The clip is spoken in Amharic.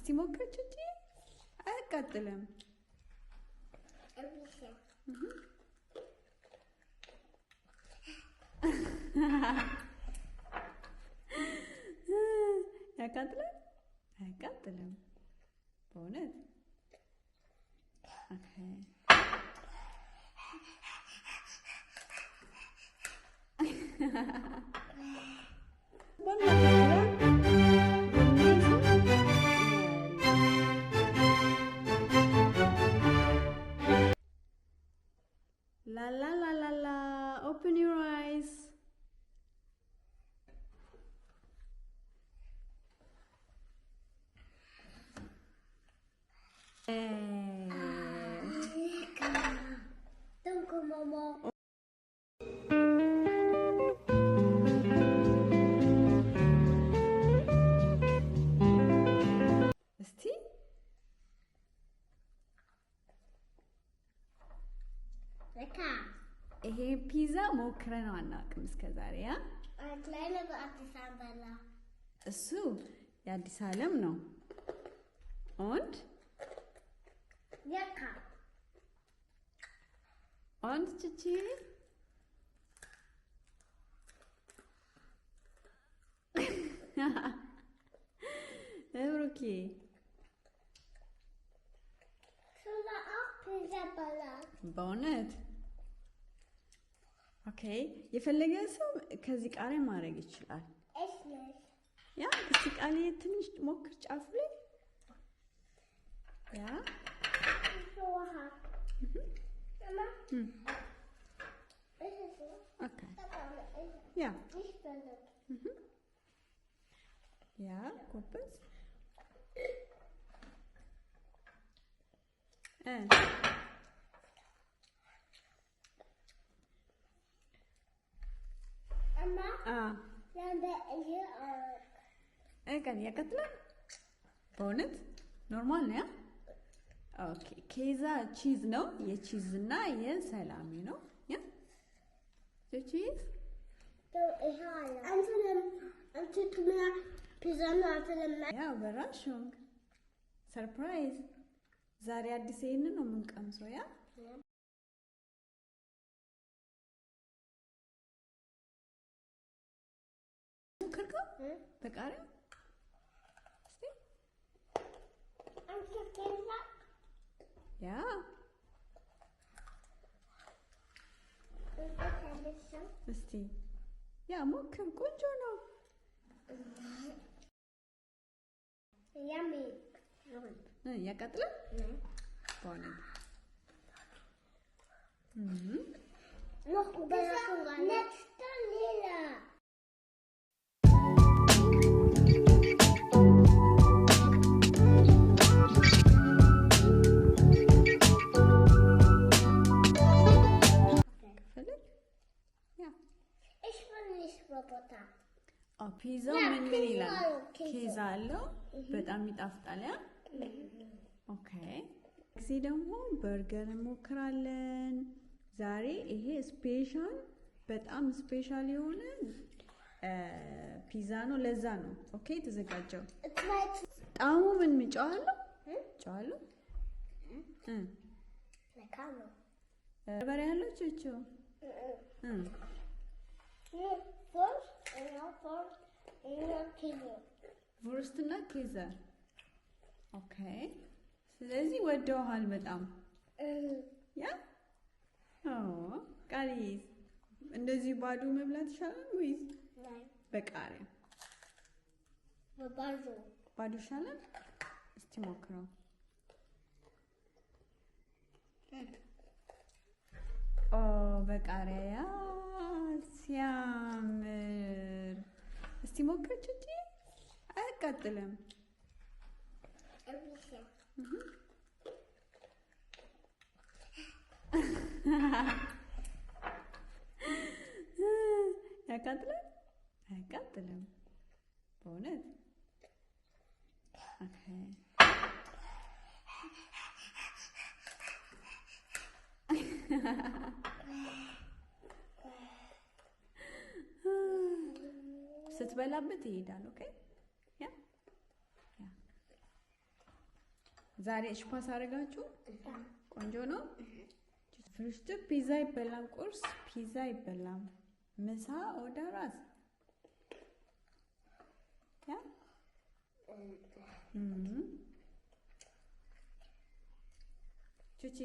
እስቲ ሞክር ቺቺ። አያቃጥልም። ያቃጥላል? አያቃጥልም በእውነት። ኦኬ La la la la la. Open your eyes. Don't go, Mama. እስቲ ይሄ ፒዛ ሞክረን አናውቅም እስከዛሬ። እሱ የአዲስ ዓለም ነው። und ቺቺ ብሩኬ በእውነት ኦኬ። የፈለገ ሰው ከዚህ ቃሪያ ማድረግ ይችላል። ያ እስቲ ቃሪያ ትንሽ ሞክር ጫፉ ላይ ያ ኦኬ ያ ያ ጎበዝ ያቀጥላል በእውነት ኖርማል ነው። ያ ኦኬ ኬዛ ቺዝ ነው። የቺዝ እና የሰላሚ ነው። ያ ቺዝ ያው በራሽንግ ሰርፕራይዝ ዛሬ አዲስ ይሄንን ነው የምንቀምሰው። ያ ሞክርከው በቃሪያ እስቲ ያ እስቲ ያ ሞክር፣ ቆንጆ ነው። ያቃጥላል በእውነት ፒዛው ምን ይላል? ኬዛ አለው። በጣም ይጣፍጣል። ያ ኦኬ። እዚህ ደግሞ በርገር እንሞክራለን ዛሬ። ይሄ ስፔሻል በጣም ስፔሻል የሆነ ፒዛ ነው። ለዛ ነው ኦኬ የተዘጋጀው። ጣዕሙ ምን ጨው አለው? ጨው አለው በርበሬ ያለው ቾቾ ቮርስት እና ኬዛ ኦኬ። ስለዚህ ወደውሃል በጣም ያ ቃሪያ እንደዚህ ባዶ መብላት ይሻላል ወይስ በቃሪያ? ባዶ ይሻላል። እስቲ ሞክረው። ኦ በቃሪያ ያ ሲያምር። እስቲ ሞክር ቺቺ። አያቃጥልም። ያቃጥላል? አያቃጥልም በእውነት ኦኬ። ስትበላበት ይሄዳል። ኦኬ ያ ዛሬ ሽፓስ አደረጋችሁ? ቆንጆ ነው። ፍርሽቱ ፒዛ ይበላም፣ ቁርስ ፒዛ ይበላም፣ ምሳ ወደ ራት ያ ቹቺ